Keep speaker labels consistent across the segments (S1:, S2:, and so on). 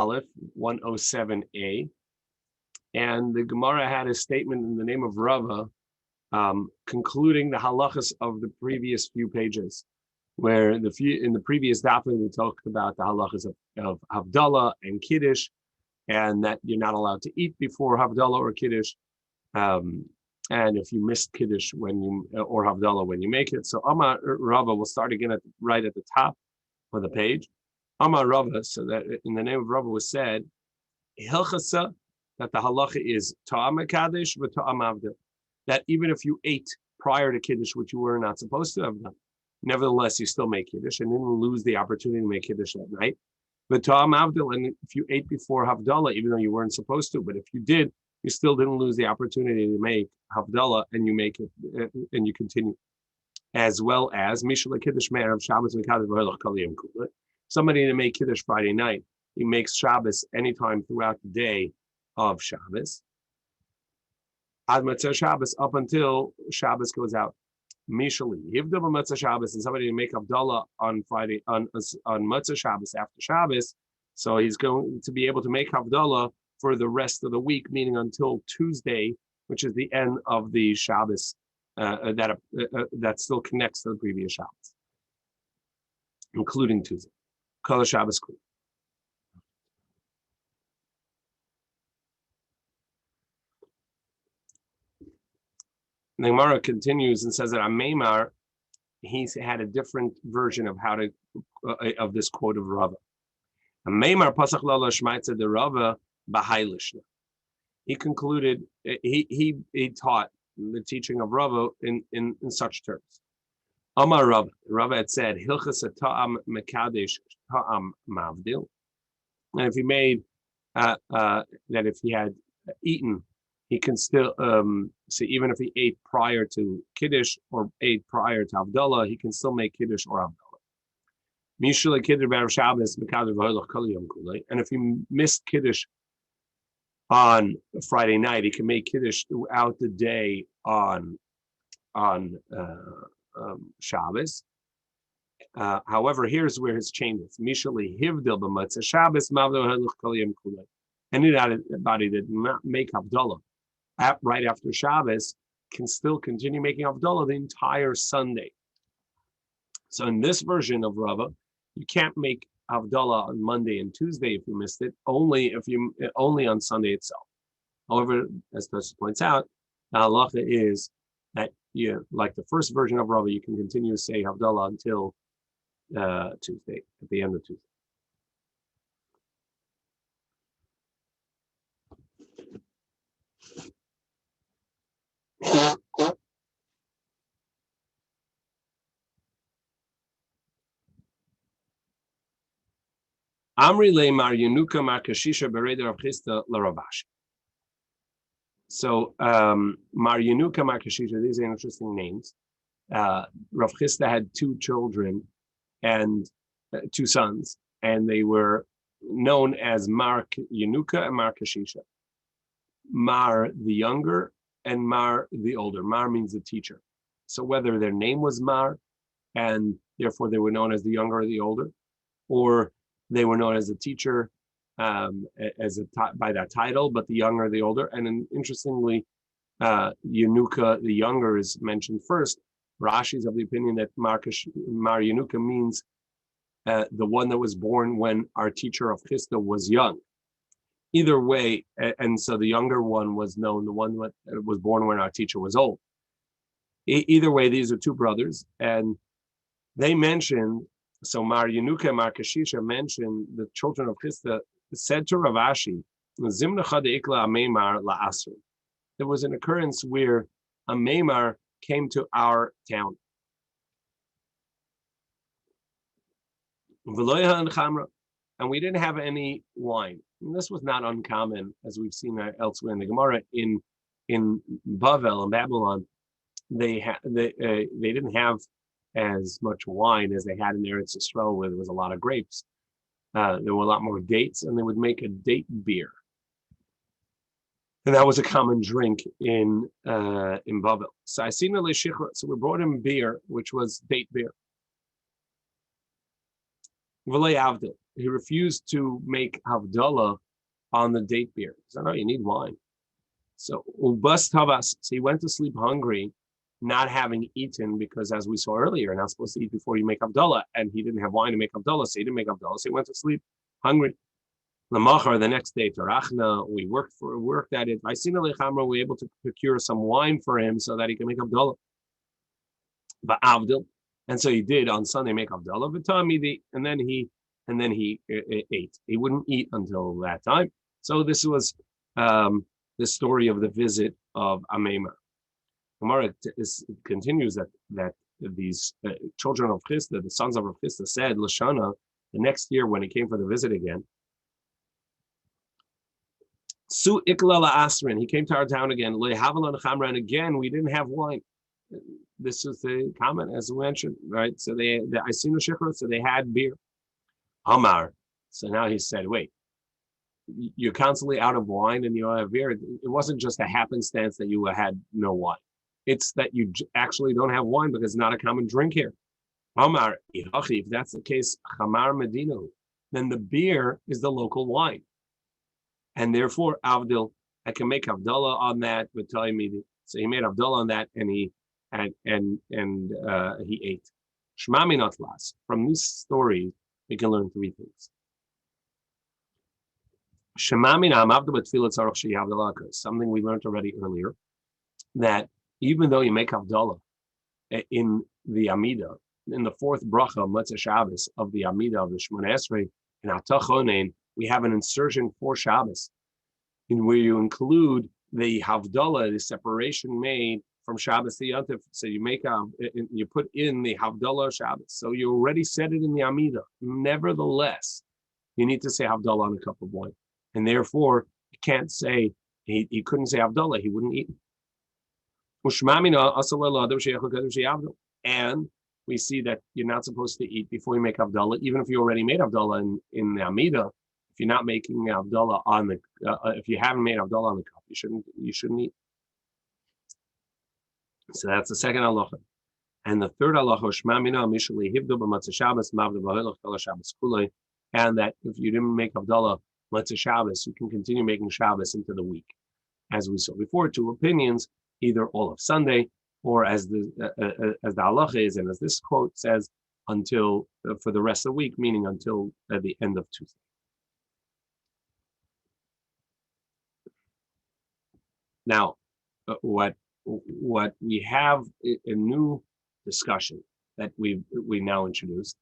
S1: Aleph 107a, and the Gemara had a statement in the name of Rava, concluding the halachas of the previous few pages, where in the previous daf we talked about the halachas of Havdalah and Kiddush, and that you're not allowed to eat before Havdalah or Kiddush, and if you missed Kiddush or Havdalah when you make it. So Amar Rava will start again right at the top of the page. Amar Rava, so that in the name of Rava was said, Hilchasa, that the halacha is Ta'am Kaddish but Ta'am Avdil, that even if you ate prior to Kiddush, which you were not supposed to have done, nevertheless you still make Kiddush and didn't lose the opportunity to make Kiddush that night. But Ta'am Avdil, and if you ate before Havdalah, even though you weren't supposed to, but if you did, you still didn't lose the opportunity to make Havdalah, and you make it and you continue. As well as Mishla Kiddush Me'er of Shabbos Mekadesh V'Halach Kaliyim Kula. Somebody to make Kiddush Friday night, he makes Shabbos anytime throughout the day of Shabbos. Ad Matzah Shabbos, up until Shabbos goes out. Mishali Yivdav Matzah Shabbos, and somebody to make Havdalah on Friday on Matzah Shabbos after Shabbos, so he's going to be able to make Havdalah for the rest of the week, meaning until Tuesday, which is the end of the Shabbos that still connects to the previous Shabbos, including Tuesday. Kollel Shabbos Kula. The Gemara continues and says that Ameimar, he's had a different version of how to of this quote of Rava. Ameimar pasach lala shmaitza de Rava b'hailishna. He concluded he taught the teaching of Rava in such terms. Amar Rava had said hilchas ta'am mekadesh ta'am mavdil, and if he made that if he had eaten, he can still so even if he ate prior to Kiddush or ate prior to Havdalah, he can still make Kiddush or Havdalah. Mishul Kiddush b'Erev Shabbos mekadesh v'Halach Kaliyim Kula, and if he missed Kiddush on Friday night, he can make Kiddush throughout the day on Shabbos. However, here's where his change is. Mishali hivdil b'matzah Shabbos mavdo halach kaliyim kulei. Anybody that did not make Havdalah right after Shabbos can still continue making Havdalah the entire Sunday. So in this version of Rava, you can't make Havdalah on Monday and Tuesday if you missed it, only on Sunday itself. However, as Tosfos points out, the halacha is that like the first version of Rava, you can continue to say Havdalah until Tuesday, at the end of Tuesday. Amri le Mar Yenuka Mar Kashisha Bereder Rav Chisda LaRavashi. So Mar Yenuka Mar Kashisha, these are interesting names. Rav Chisda had two children and two sons, and they were known as Mar Yenuka and Mar Kashisha. Mar the younger and Mar the older. Mar means the teacher. So whether their name was Mar, and therefore they were known as the younger or the older, or they were known as a teacher by that title, but the younger or the older. And interestingly, Yenuka, the younger, is mentioned first. Rashi's of the opinion that Mar Yenuka means the one that was born when our teacher of Chisda was young. Either way, and so the younger one was known, the one that was born when our teacher was old. Either way, these are two brothers, and they mentioned, so Mar Yenuka and Mar Kashisha mentioned the children of Chisda, said to Rav Ashi, there was an occurrence where a Meimar came to our town. And we didn't have any wine. And this was not uncommon, as we've seen elsewhere in the Gemara. In Bavel, in Babylon, they didn't have as much wine as they had in Eretz Yisrael, where there was a lot of grapes. There were a lot more dates, and they would make a date beer, and that was a common drink in Bavel. So we brought him beer, which was date beer. he refused to make Havdalah on the date beer. He said, no, you need wine. So ubas tavas. So he went to sleep hungry, not having eaten, because as we saw earlier, you're not supposed to eat before you make Havdalah, and he didn't have wine to make Havdalah, so he didn't make Havdalah. So he went to sleep hungry. The next day, Tarachna, we worked at it. I seen we were able to procure some wine for him so that he can make Havdalah. But Avdil, and so he did on Sunday make Havdalah. And then he ate. He wouldn't eat until that time. So this was the story of the visit of Amema. Gemara continues that these children of Chisda, the sons of Rav Chisda, said Lashana the next year when he came for the visit again. Su Iklala Asrin, he came to our town again. And again, we didn't have wine. This is the comment as we mentioned, right? So I seen the shikra, so they had beer. Amar. So now he said, wait, you're constantly out of wine and you don't have beer. It wasn't just a happenstance that you had no wine. It's that you actually don't have wine because it's not a common drink here. Amar, if that's the case, Chamar Medina, then the beer is the local wine. And therefore, Avdil, I can make Havdalah on that with Taimidi. So he made Havdalah on that and he ate. Shmami Notlas. From this story, we can learn three things. Something we learned already earlier, that even though you make Havdalah in the Amida, in the fourth bracha, Motzei Shabbos of the Amida of the Shemona Esrei, in Atachonein, we have an insertion for Shabbos, in where you include the Havdalah, the separation made from Shabbos to Yontif. So you put in the Havdalah Shabbos. So you already said it in the Amida. Nevertheless, you need to say Havdalah on a cup of wine. And therefore, you can't say, he couldn't say Havdalah, he wouldn't eat. And we see that you're not supposed to eat before you make Havdalah, even if you already made Havdalah in the Amida. If you're not making Havdalah on the, if you haven't made Havdalah on the cup, you shouldn't eat. So that's the second halacha. And the third halacha, and that if you didn't make Havdalah Motzei Shabbos, you can continue making Shabbos into the week. As we saw before, two opinions, either all of Sunday, or as the halacha is, and as this quote says, until for the rest of the week, meaning until the end of Tuesday. Now, what we have a new discussion that we now introduced.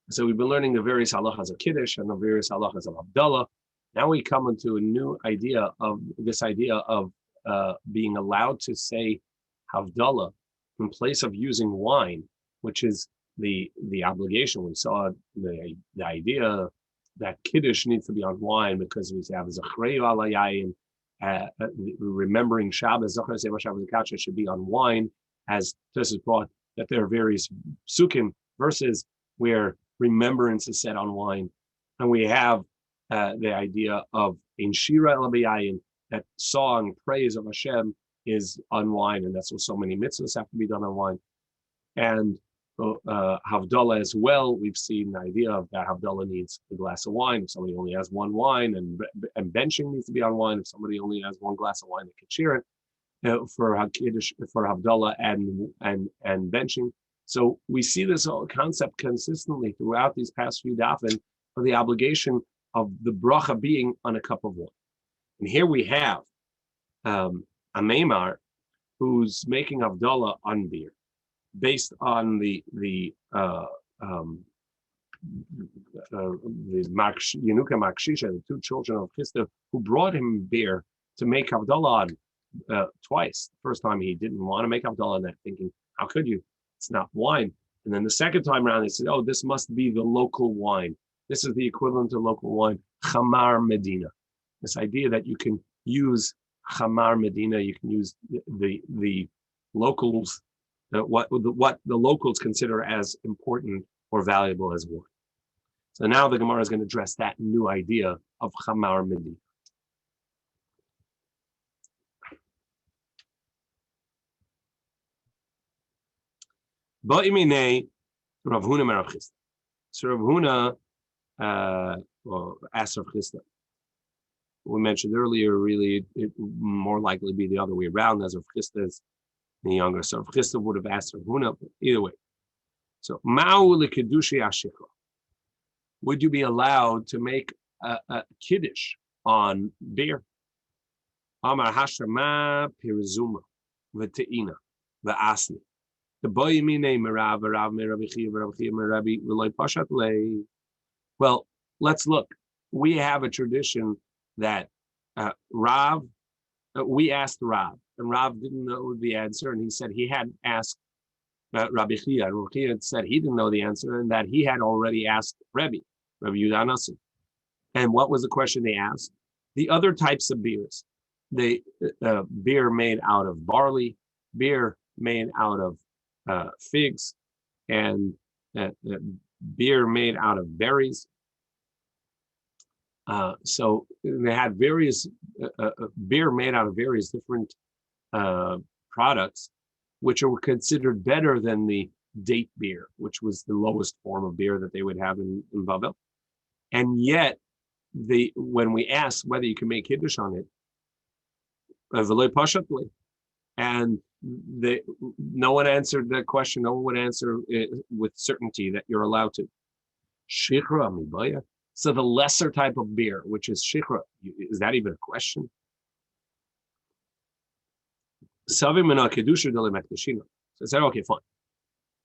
S1: So we've been learning the various halachas of Kiddush and the various halachas of Havdalah. Now we come into a new idea of being allowed to say Havdalah in place of using wine, which is the obligation. We saw the idea that Kiddush needs to be on wine because we have Zachrei Alayayin, remembering Shabbos, Zachar Seva Shabbos Kacha should be on wine, as this is brought that there are various psukim verses where remembrance is said on wine, and we have the idea of in Shira El B'Yayin, that song praise of Hashem is on wine, and that's what so many mitzvahs have to be done on wine. And Havdalah as well, we've seen the idea of that Havdalah needs a glass of wine. If somebody only has one wine, and benching needs to be on wine. If somebody only has one glass of wine, they can share it for Havdalah and benching. So we see this whole concept consistently throughout these past few dafim for the obligation of the bracha being on a cup of wine. And here we have a Meimar who's making Havdalah on beer, based on the Yenuka Makshisha, the two children of Chisda, who brought him beer to make Havdalah on twice. The first time he didn't want to make Havdalah on that, thinking, how could you? It's not wine. And then the second time around, they said, oh, this must be the local wine. This is the equivalent to local wine, Chamar Medina. This idea that you can use Chamar Medina, you can use the locals, what the locals consider as important or valuable as wine. So now the Gemara is going to address that new idea of Chamar Medina. Ba'imine Rav Huna Merav Chisda. So Rav Huna or Aser Chisda. We mentioned earlier, really, it would more likely be the other way around, as of Chisda is the younger. So Chisda would have asked for Huna, but either way. So, Ma'u L'Kedushi Ashikra. Would you be allowed to make a Kiddush on beer? Amar Hashama Pirizuma V'Te'ina V'Asni. The boy mine merav merav merav chia merav chia merabi v'loy pashat lei. Well, let's look. We have a tradition that Rav, we asked Rav, and Rav didn't know the answer, and he said he had asked Rabbi Chia, and Rabbi Chia had said he didn't know the answer, and that he had already asked Rabbi Yehuda Nasi. And what was the question they asked? The other types of beers, the beer made out of barley, beer made out of figs, and beer made out of berries. So they had various beer made out of various different products, which are considered better than the date beer, which was the lowest form of beer that they would have in Babel. And yet, when we asked whether you can make Kiddush on it, and no one answered that question. No one would answer with certainty that you're allowed to. Shichra amibaya. So the lesser type of beer, which is shichra, is that even a question? So I said, okay, fine.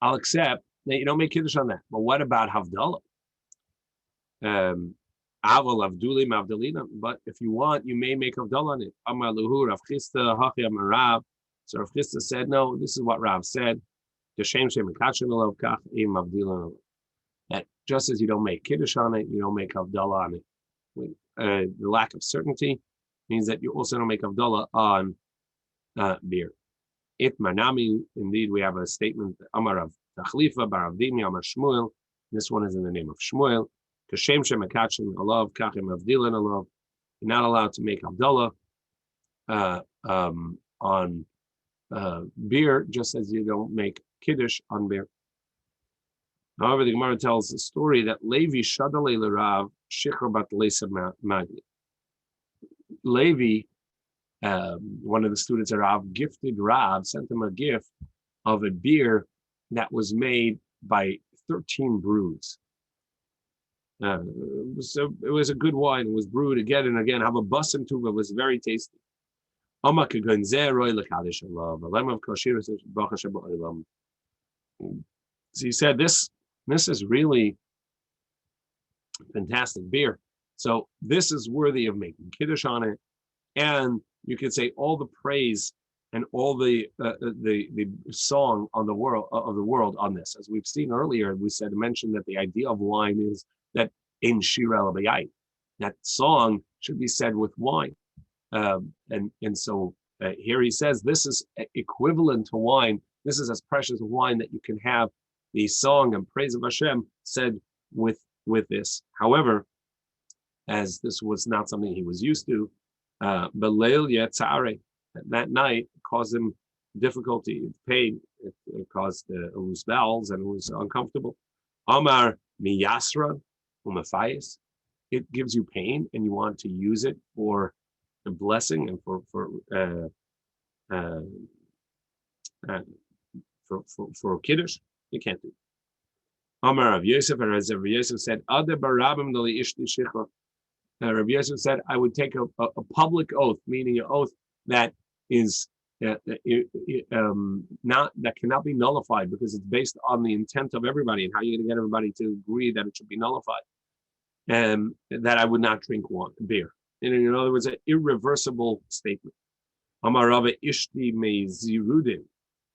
S1: I'll accept that you don't make Kiddush on that. But what about Havdalah? Aval Avduli Mavdalina. But if you want, you may make Havdalah on it. Amar Luhu Rav Chisda Hachya Marav. So Rav Chisda said, no, this is what Rav said. That just as you don't make Kiddush on it, you don't make Havdalah on it. The lack of certainty means that you also don't make Havdalah on beer. It Manami, indeed, we have a statement, Amar of Tachlifa, Bar Avdimi, Amar Shmuel. This one is in the name of Shmuel. You're not allowed to make Havdalah on beer, just as you don't make Kiddush on beer. However, the Gemara tells the story that Levi Shadale L'Rav Shikra Bat Lesa Magli. Levi, one of the students of Rav, gifted Rav, sent him a gift of a beer that was made by 13 brews. It was a good wine. It was brewed again and again. Have a basim tuba, was very tasty. So he said, this is really fantastic beer. So this is worthy of making Kiddush on it. And you could say all the praise and all the song on the world on this. As we've seen earlier, we mentioned that the idea of wine is that in Shira L'Bayai, that song should be said with wine. And so here he says this is equivalent to wine. This is as precious a wine that you can have the song and praise of Hashem said with this. However, as this was not something he was used to, Beleil Yetzare, that night caused him difficulty, pain. It caused loose bowels and it was uncomfortable. Amar miyasra umafayis. It gives you pain and you want to use it for a blessing and for kiddush. You can't do it. Amar Rav Yosef, and as Rav Yosef said, Ade barabim dali ishti shichra. Rabbi Yosef said, I would take a public oath, meaning an oath that is not that cannot be nullified because it's based on the intent of everybody and how you're going to get everybody to agree that it should be nullified, and that I would not drink beer. In other words, an irreversible statement. Amar Rava ishti me zirudin,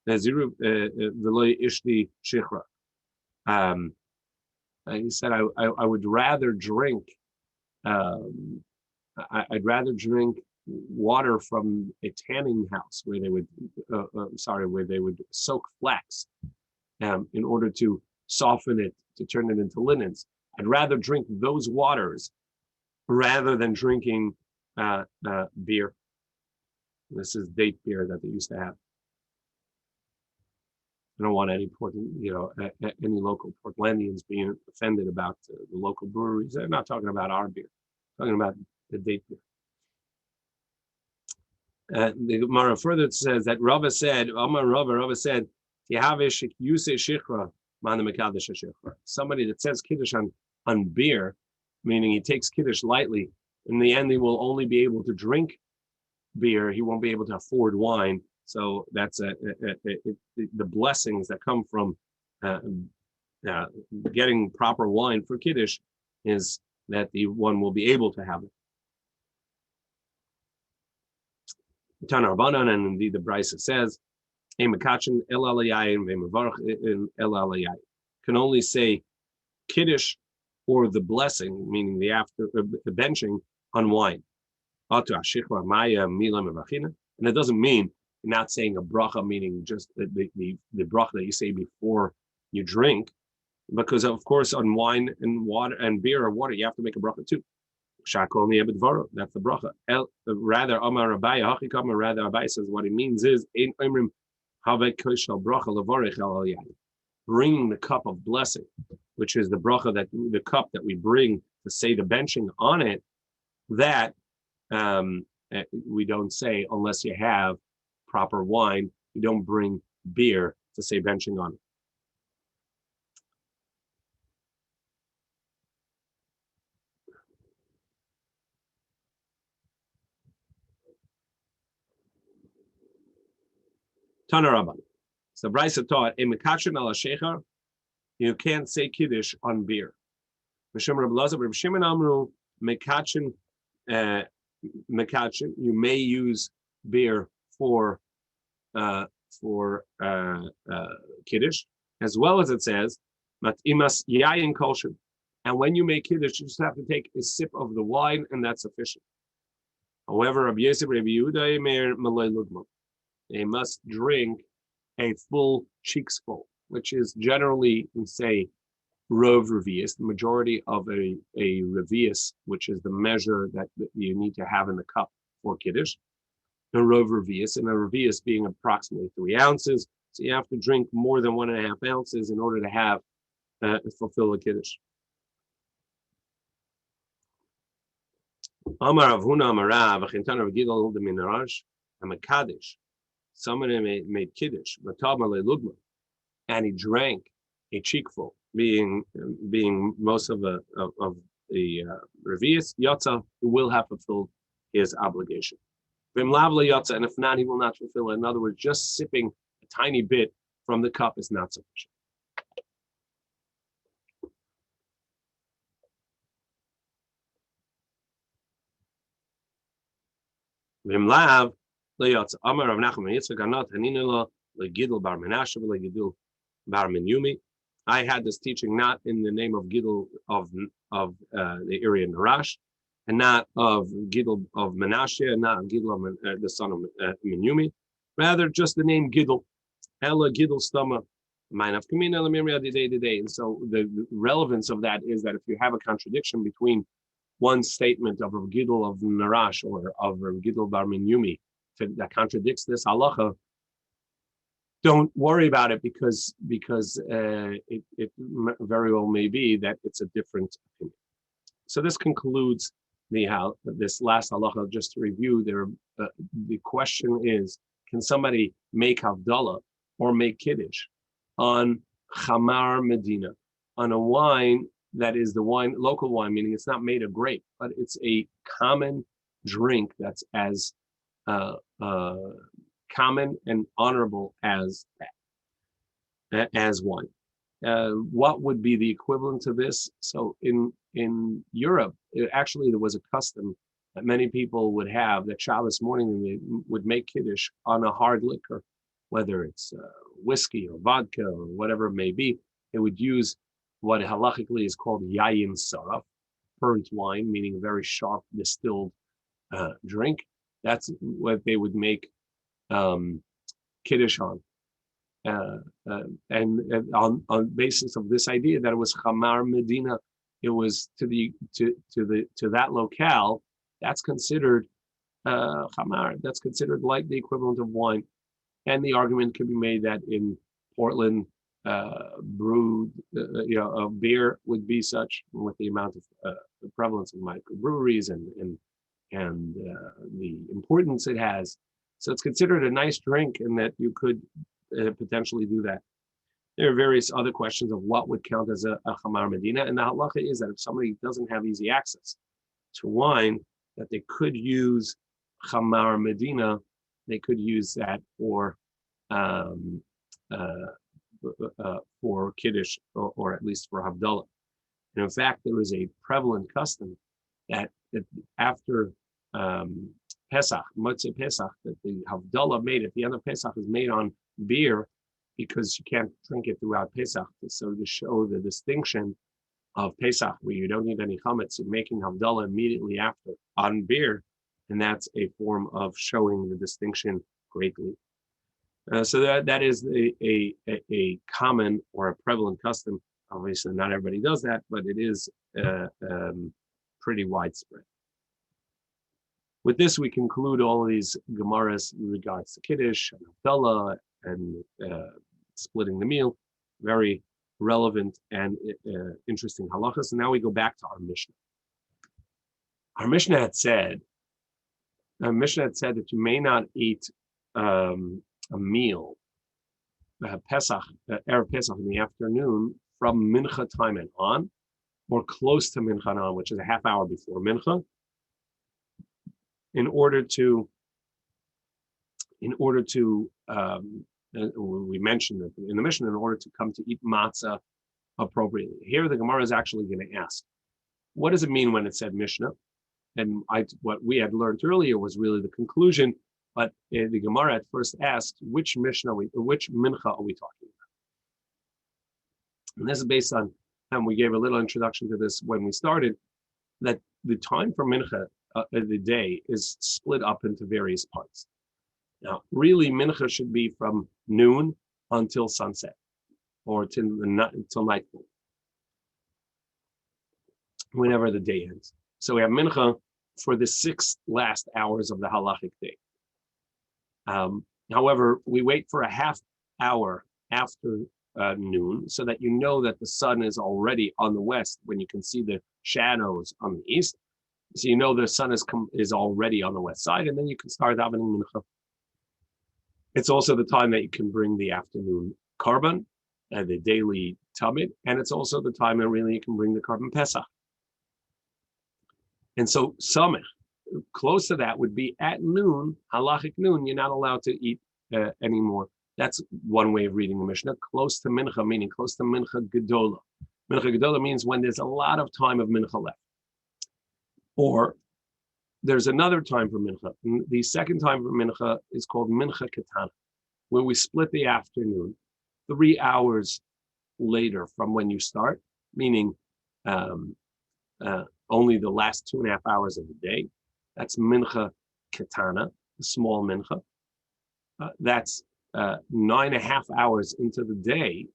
S1: v'lo ishti shichra. He said, I would rather drink. I'd rather drink water from a tanning house where they would, where they would soak flax in order to soften it, to turn it into linens. I'd rather drink those waters rather than drinking beer. This is date beer that they used to have. I don't want any any local Portlandians being offended about the local breweries. They're not talking about our beer, talking about the date beer. The Gemara further says that Rava said, Rava said, somebody that says Kiddush on beer, meaning he takes Kiddush lightly, in the end he will only be able to drink beer, he won't be able to afford wine. So that's the blessings that come from getting proper wine for Kiddush is that the one will be able to have it. Tanar Banan, and indeed the Brisa says, can only say Kiddush or the blessing, meaning the benching on wine. And it doesn't mean you're not saying a bracha, meaning just the bracha that you say before you drink, because of course on wine and water and beer or water you have to make a bracha too. That's the bracha. Rather, Amar Rabbi says what it means is bringing the cup of blessing, which is the bracha, that the cup that we bring to say the benching on it, that we don't say unless you have proper wine. You don't bring beer to say benching on it. Tana Rabban. So Brisa taught you can't say Kiddush on beer. You may use beer for Kiddush, as well as it says, and when you make Kiddush, you just have to take a sip of the wine, and that's sufficient. However, Rabbi Yehuda, they must drink a full cheeks full, which is generally, we say, rov revius, the majority of a revius, which is the measure that you need to have in the cup for Kiddush. A rov revius, and a revius being approximately 3 ounces. So you have to drink more than 1.5 ounces in order to have fulfill the Kiddush. Amar Avhuna Amarav, Achintana V'Gidol the Minarash, and Kaddish. Someone made Kiddush, and he drank a cheekful, being most of the revius yotza, he will have fulfilled his obligation. And if not, he will not fulfill it. In other words, just sipping a tiny bit from the cup is not sufficient. I had this teaching not in the name of Gidl of the area Narash, and not of Gidl of Menashe, and not of Gidl of the son of Menyumi, rather just the name Gidl. Ella Gidl Stama, mine of Kamina Lamimria day. And so the relevance of that is that if you have a contradiction between one statement of Rav Gidl of Narash or of Rav Gidl Bar Menyumi that contradicts this halacha, don't worry about it because it very well may be that it's a different opinion. So this concludes this last halacha. Just to review, the question is: can somebody make havdalah or make kiddush on chamar medina, on a wine that is the wine, local wine, meaning it's not made of grape, but it's a common drink that's as common and honorable as wine? What would be the equivalent to this? So in Europe, there was a custom that many people would have, that Shabbos morning they would make kiddush on a hard liquor, whether it's whiskey or vodka or whatever it may be. They would use what halachically is called yayin saraf, burnt wine, meaning very sharp distilled drink. That's what they would make kiddush on. And on basis of this idea that it was chamar medina, it was to that locale, that's considered chamar. That's considered like the equivalent of wine. And the argument can be made that in Portland brewed, beer would be such with the amount of the prevalence of microbreweries and the importance it has. So it's considered a nice drink, and that you could potentially do that. There are various other questions of what would count as a Chamar Medina, and the halacha is that if somebody doesn't have easy access to wine, that they could use Chamar Medina. They could use that for Kiddush, or at least for Havdalah. And in fact, there is a prevalent custom that after Pesach, Motzei Pesach, that the Havdalah made at the end of Pesach is made on beer, because you can't drink it throughout Pesach. So to show the distinction of Pesach, where you don't need any chametz, you're making Havdalah immediately after on beer, and that's a form of showing the distinction greatly. So that is a common or a prevalent custom. Obviously, not everybody does that, but it is pretty widespread. With this, we conclude all of these Gemaras in regards to Kiddush and Havdalah and splitting the meal. Very relevant and interesting halachas. And now we go back to our Mishnah. Our Mishnah had said that you may not eat a meal, Pesach, Erev Pesach in the afternoon from Mincha time and on, or close to Mincha and on, which is a half hour before Mincha, in order to we mentioned that in the Mishnah, in order to come to eat matzah appropriately. Here, the Gemara is actually going to ask, what does it mean when it said Mishnah? And what we had learned earlier was really the conclusion, but the Gemara at first asked, which mincha are we talking about? And this is based on, and we gave a little introduction to this when we started, that the time for mincha, the day, is split up into various parts. Now, really, mincha should be from noon until sunset, or till nightfall, whenever the day ends. So we have mincha for the 6 last hours of the halachic day. However, we wait for a half hour after noon, so that you know that the sun is already on the west when you can see the shadows on the east. So you know the sun is already on the west side, and then you can start davening mincha. It's also the time that you can bring the afternoon korban, the daily tamid, and it's also the time that really you can bring the korban pesach. And so samech, close to that, would be at noon, halachic noon. You're not allowed to eat anymore. That's one way of reading the Mishnah. Close to mincha, meaning close to mincha gedola. Mincha gedola means when there's a lot of time of mincha left. Or there's another time for mincha. The second time for mincha is called mincha katana, where we split the afternoon 3 hours later from when you start, meaning only the last 2.5 hours of the day. That's mincha katana, the small mincha. That's 9.5 hours into the day.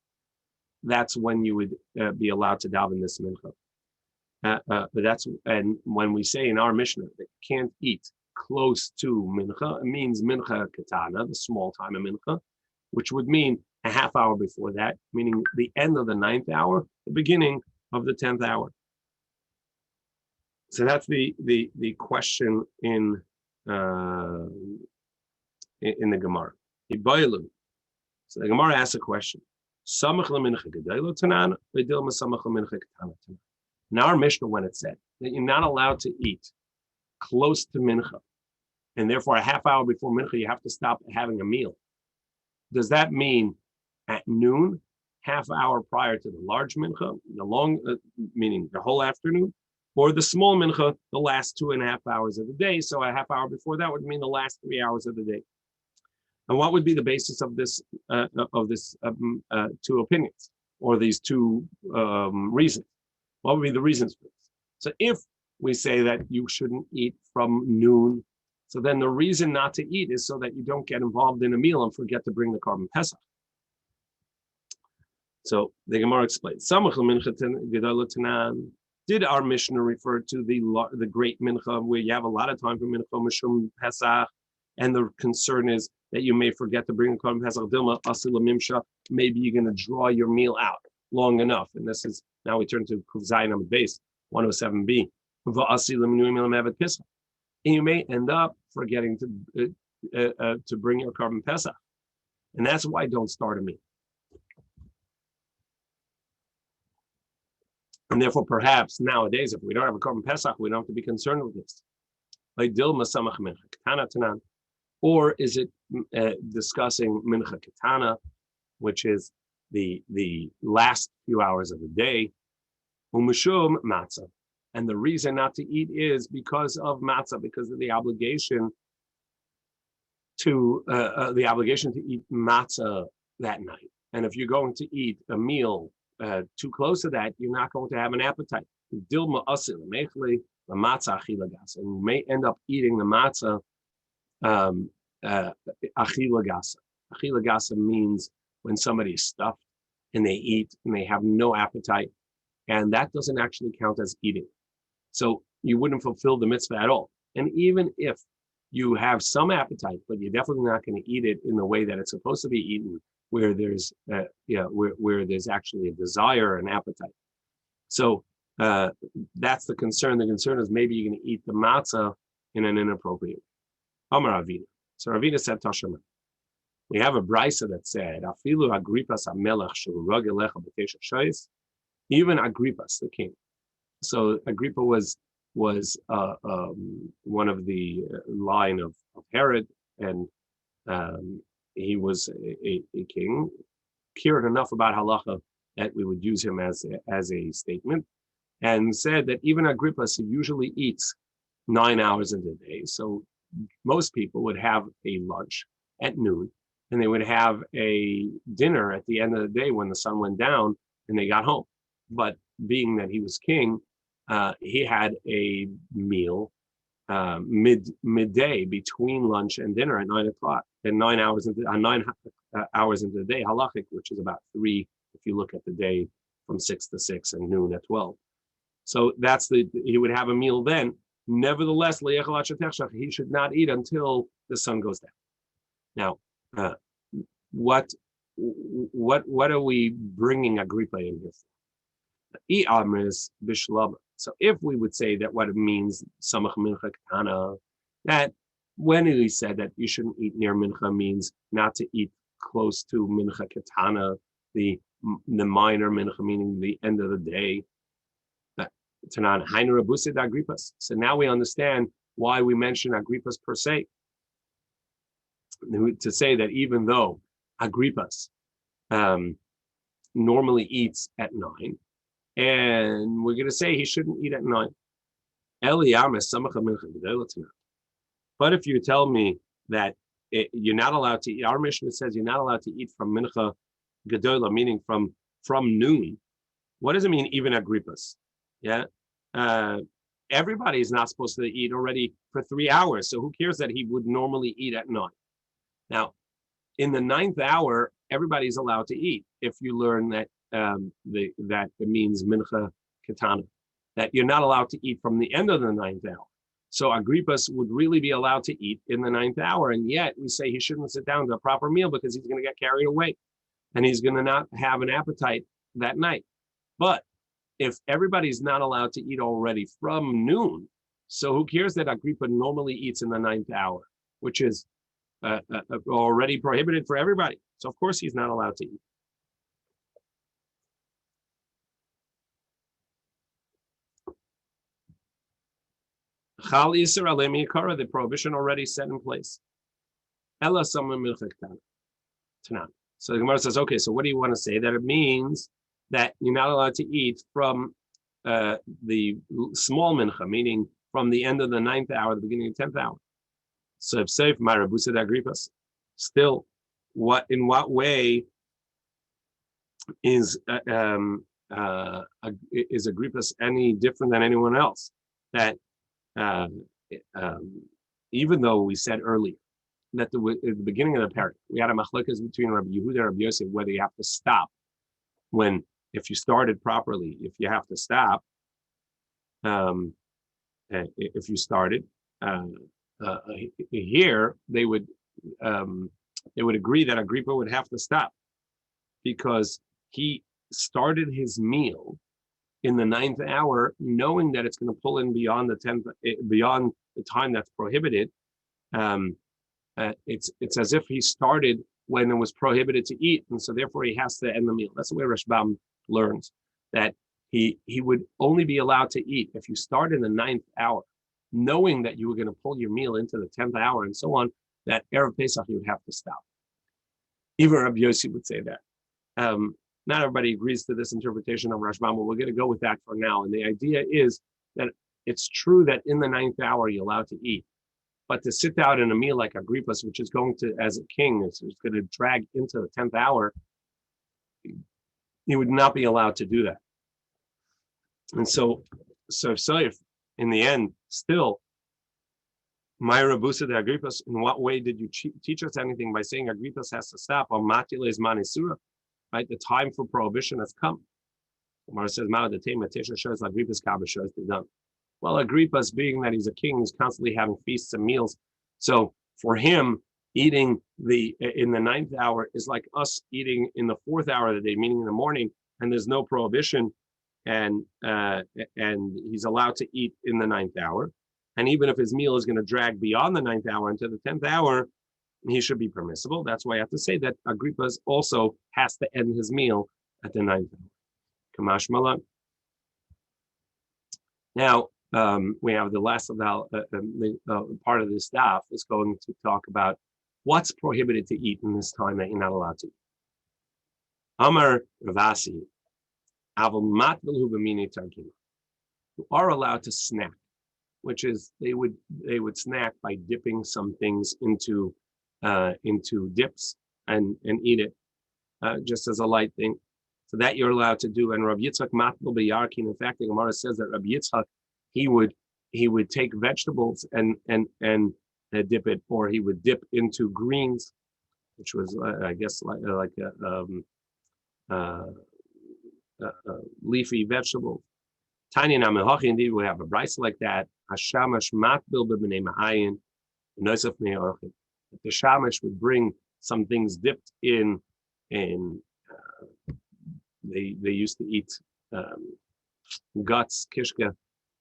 S1: That's when you would be allowed to daven this mincha. And when we say in our Mishnah that you can't eat close to mincha, it means mincha katana, the small time of mincha, which would mean a half hour before that, meaning the end of the 9th hour, the beginning of the 10th hour. So that's the question in the Gemara. So the Gemara asks a question. In our Mishnah, when it said that you're not allowed to eat close to mincha, and therefore a half hour before mincha you have to stop having a meal, does that mean at noon, half hour prior to the large mincha, the long, meaning the whole afternoon, or the small mincha, the last 2.5 hours of the day? So a half hour before that would mean the last 3 hours of the day. And what would be the basis of this two opinions, or these two reasons? What would be the reasons for this? So if we say that you shouldn't eat from noon, so then the reason not to eat is so that you don't get involved in a meal and forget to bring the korban pesach. So the Gemara explains, did our Mishnah refer to the great mincha where you have a lot of time for mincha mishum pesach, and the concern is that you may forget to bring a korban pesach dilma asila mimsha. Maybe you're going to draw your meal out long enough, and this is now we turn to Kuv Zayin on the base 107b. And you may end up forgetting to bring your korban pesach, and that's why don't start a meal. And therefore, perhaps nowadays, if we don't have a korban pesach, we don't have to be concerned with this. Like dilma samach mincha ketana tanan, or is it discussing mincha ketana, which is the last few hours of the day, umishum matzah, and the reason not to eat is because of matzah, because of the obligation to eat matzah that night. And if you're going to eat a meal too close to that, you're not going to have an appetite. Dilma asil mechli la matzah achilagasa, and you may end up eating the matzah achilagasa. Achilagasa means when somebody is stuffed and they eat and they have no appetite, and that doesn't actually count as eating. So you wouldn't fulfill the mitzvah at all. And even if you have some appetite, but you're definitely not going to eat it in the way that it's supposed to be eaten, where there's where there's actually a desire and appetite. So that's the concern. The concern is maybe you're going to eat the matzah in an inappropriate way. Amar Ravina. So Ravina said Tashema. We have a brisa that said, Afilu Agrippas HaMelech Shurag Elecha B'Tesha Shayis. Even Agrippas, the king. So Agrippa was one of the line of Herod, and he was a king, cared enough about halacha that we would use him as a statement, and said that even Agrippa usually eats 9 hours in the day. So most people would have a lunch at noon, and they would have a dinner at the end of the day when the sun went down and they got home. But being that he was king, he had a meal midday between lunch and dinner at 9 o'clock, and 9 hours into 9 hours into the day, halachic, which is about 3 if you look at the day from 6 to 6 and noon at 12. So he would have a meal then. Nevertheless, he should not eat until the sun goes down. Now, what are we bringing Agrippa in here for? So if we would say that what it means, samach mincha ketana, that when he said that you shouldn't eat near mincha means not to eat close to mincha ketana, the minor mincha, meaning the end of the day. So now we understand why we mention Agrippas per se. To say that even though Agrippas normally eats at 9, and we're going to say he shouldn't eat at 9. But if you tell me that you're not allowed to eat, our Mishnah says you're not allowed to eat from mincha gedola, meaning from noon. What does it mean, even Agrippas? Yeah, everybody is not supposed to eat already for 3 hours. So who cares that he would normally eat at 9? Now, in the 9th hour, everybody's allowed to eat. If you learn that that it means mincha ketana, that you're not allowed to eat from the end of the 9th hour. So Agrippas would really be allowed to eat in the 9th hour, and yet we say he shouldn't sit down to a proper meal because he's going to get carried away, and he's going to not have an appetite that night. But if everybody's not allowed to eat already from noon, so who cares that Agrippa normally eats in the 9th hour, which is already prohibited for everybody. So of course he's not allowed to eat. Chal Yisr Alei Mikara, the prohibition already set in place. Ella Sama Milchek Tanan. So the Gemara says, okay, so what do you want to say? That it means that you're not allowed to eat from the small mincha, meaning from the end of the 9th hour, the beginning of the 10th hour. So if safe, Marabusa Agrippas, still, in what way is Agrippas any different than anyone else? That even though we said earlier that at the beginning of the parak, we had a machlokes between Rabbi Yehuda and Rabbi Yosef whether you have to stop if you started properly, if you have to stop, if you started, here they would agree that Agrippa would have to stop because he started his meal in the 9th hour, knowing that it's going to pull in beyond the 10th, beyond the time that's prohibited. It's as if he started when it was prohibited to eat, and so therefore he has to end the meal. That's the way Rashbam learns that he would only be allowed to eat if you start in the 9th hour, knowing that you were going to pull your meal into the 10th hour and so on. That Erev Pesach you would have to stop. Even Rabbi Yossi would say that. Not everybody agrees to this interpretation of Rashbam, but we're going to go with that for now. And the idea is that it's true that in the 9th hour you're allowed to eat, but to sit down in a meal like Agrippa's, which is going to, as a king, is going to drag into the 10th hour, he would not be allowed to do that. And so if in the end, still, my Rabusa de Agrippas, in what way did you teach us anything by saying Agrippas has to stop on Matiles Manisura? Right, the time for prohibition has come. Gemara says, shows Agrippa's Kaaba shows the done. Well, Agrippa's, being that he's a king, he's constantly having feasts and meals. So for him, eating in the 9th hour is like us eating in the 4th hour of the day, meaning in the morning, and there's no prohibition, and he's allowed to eat in the 9th hour. And even if his meal is going to drag beyond the 9th hour into the 10th hour, he should be permissible. That's why I have to say that Agrippa's also has to end his meal at the 9th hour. Kamash Malan. Now, we have the last of the part of this daf is going to talk about what's prohibited to eat in this time that you're not allowed to eat. Amar Ravasi, Aval Matvilhu B'mini Targima. You are allowed to snack, which is they would snack by dipping some things into dips and eat it just as a light thing. So that you're allowed to do. And Rabbi Yitzchak Matbil B'Yarkin, in fact, the Gemara says that Rabbi Yitzchak, he would take vegetables and dip it, or he would dip into greens, which was I guess like leafy vegetable. Tanya Namahachi, indeed, we have a brisa like that. Hashamash Matbil B'Bnei Ma'ayin, Nosef Me'orchim. The shamash would bring some things dipped in they used to eat guts, kishka,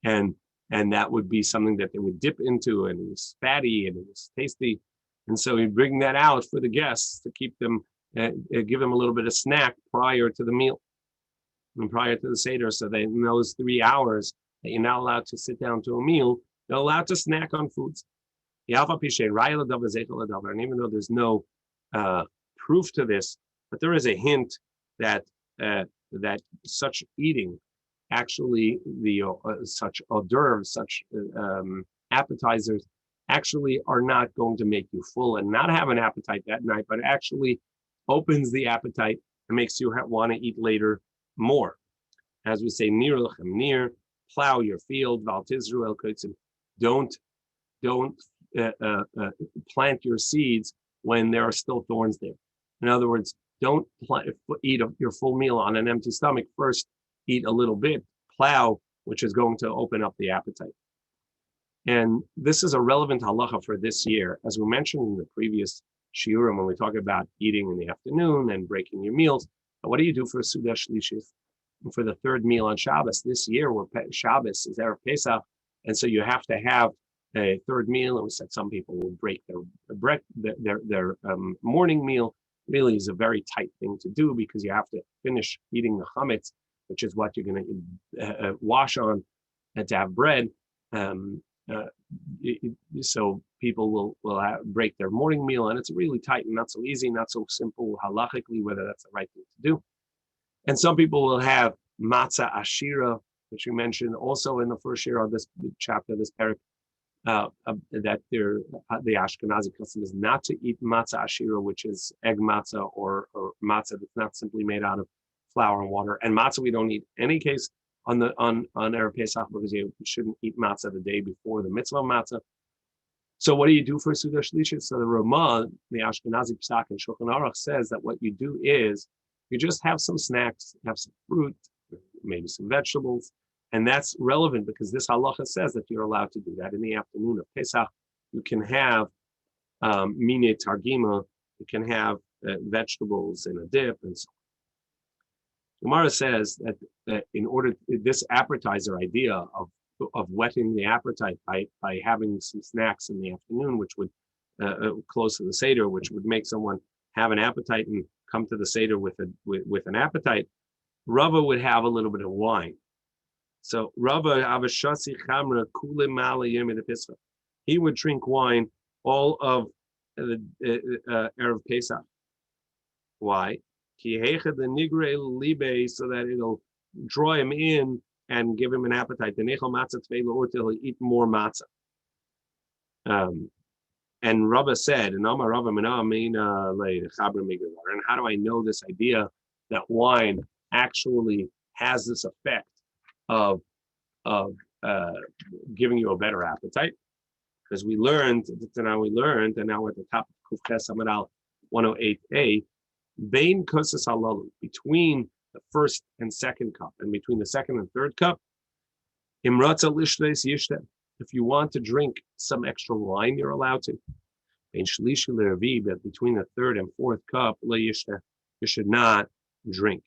S1: and that would be something that they would dip into, and it was fatty and it was tasty, and so he'd bring that out for the guests to keep them, give them a little bit of snack prior to the meal and prior to the seder, so that in those 3 hours that you're not allowed to sit down to a meal, you're allowed to snack on foods. And even though there's no proof to this, but there is a hint that such eating, actually such hors d'oeuvres, such appetizers, actually are not going to make you full and not have an appetite that night, but actually opens the appetite and makes you want to eat later more. As we say, nir lechem nir, plow your field, val tizru el kotzim. Don't plant your seeds when there are still thorns there. In other words, don't eat your full meal on an empty stomach. First, eat a little bit, plow, which is going to open up the appetite. And this is a relevant halacha for this year. As we mentioned in the previous shiurim, when we talk about eating in the afternoon and breaking your meals, what do you do for Suda Shlishis? For the third meal on Shabbos this year, where Shabbos is Erev Pesach, and so you have to have a third meal. And we said some people will break their morning meal. Really is a very tight thing to do because you have to finish eating the chametz, which is what you're going to wash on, and to have bread. So people will break their morning meal, and it's really tight and not so easy, not so simple halachically whether that's the right thing to do. And some people will have matzah ashira, which we mentioned also in the first year of this chapter, this parak, that the Ashkenazi custom is not to eat matzah ashira, which is egg matzah or matzah that's not simply made out of flour and water. And matzah we don't eat in any case on Erev Pesach because you shouldn't eat matzah the day before the mitzvah matzah. So what do you do for Suda Shlishit? So the Ramah, the Ashkenazi Pesach and Shulchan Aruch says that what you do is you just have some snacks, have some fruit, maybe some vegetables, and that's relevant because this halacha says that you're allowed to do that in the afternoon of Pesach. you can have mine targima, you can have vegetables in a dip, and so on. Gemara says that in order this appetizer idea of whetting the appetite by having some snacks in the afternoon, which would close to the Seder, which would make someone have an appetite and come to the Seder with an appetite, Rava would have a little bit of wine. So Rava avashasi chamra kule mala yemi pesach. He would drink wine all of the Erev Pesach. Why? Ki heicha the nigre libe, so that it'll draw him in and give him an appetite. The nechal matzah tvei or till he eat more matzah. And Rava said, and Amar Rava Mina Mina leChabra Migavar. And how do I know this idea that wine actually has this effect of giving you a better appetite? Because we learned, and now we're at the top of Kufches Amaral 108a, Bain Kosas Halalu, between the first and second cup, and between the second and third cup, Imratza Lishles Yishtem. If you want to drink some extra wine, you're allowed to. In Shlishi Le'Revi, but between the third and fourth cup, you should not drink.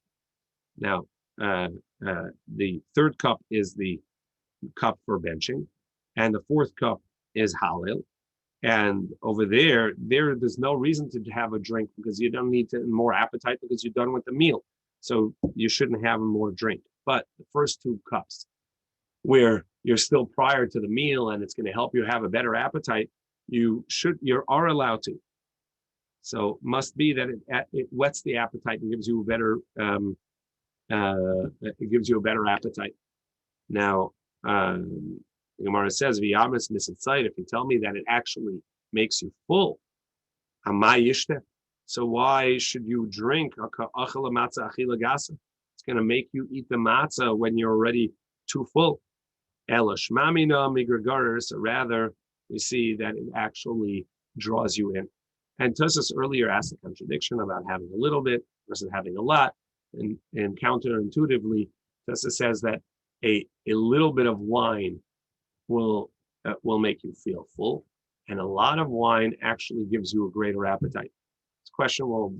S1: Now, the third cup is the cup for benching, and the fourth cup is Halil. And over there's no reason to have a drink because you don't need more appetite because you're done with the meal. So you shouldn't have more drink. But the first two cups, where you're still prior to the meal and it's going to help you have a better appetite, you are allowed to. So must be that it whets the appetite and gives you a better appetite. Now, Gemara says, "V'yamis misinsight." If you tell me that it actually makes you full, so why should you drink? It's going to make you eat the matzah when you're already too full. So rather, we see that it actually draws you in. And Tosfos earlier asked a contradiction about having a little bit versus having a lot, and counterintuitively, Tosfos says that a little bit of wine will make you feel full, and a lot of wine actually gives you a greater appetite. It's questionable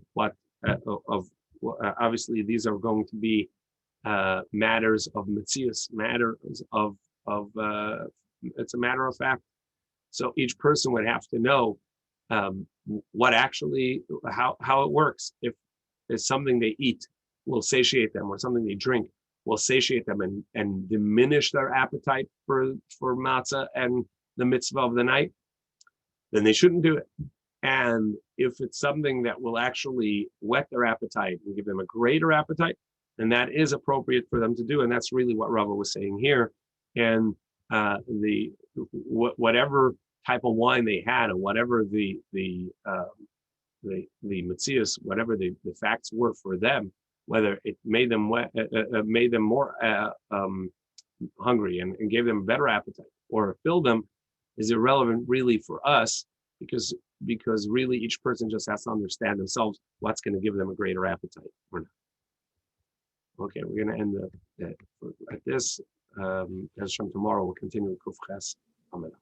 S1: obviously these are going to be matters of metzius, matters of it's a matter of fact. So each person would have to know what actually how it works. If it's something they eat will satiate them, or something they drink will satiate them and diminish their appetite for matzah and the mitzvah of the night, then they shouldn't do it. And if it's something that will actually whet their appetite and give them a greater appetite, then that is appropriate for them to do. And that's really what Rava was saying here. And whatever type of wine they had, and whatever the metzius, whatever the facts were for them, whether it made them more hungry and gave them a better appetite, or filled them, is irrelevant really for us, because really each person just has to understand themselves what's going to give them a greater appetite or not. Okay, we're going to end at this. As from tomorrow, we'll continue with Kuf Ches Amida.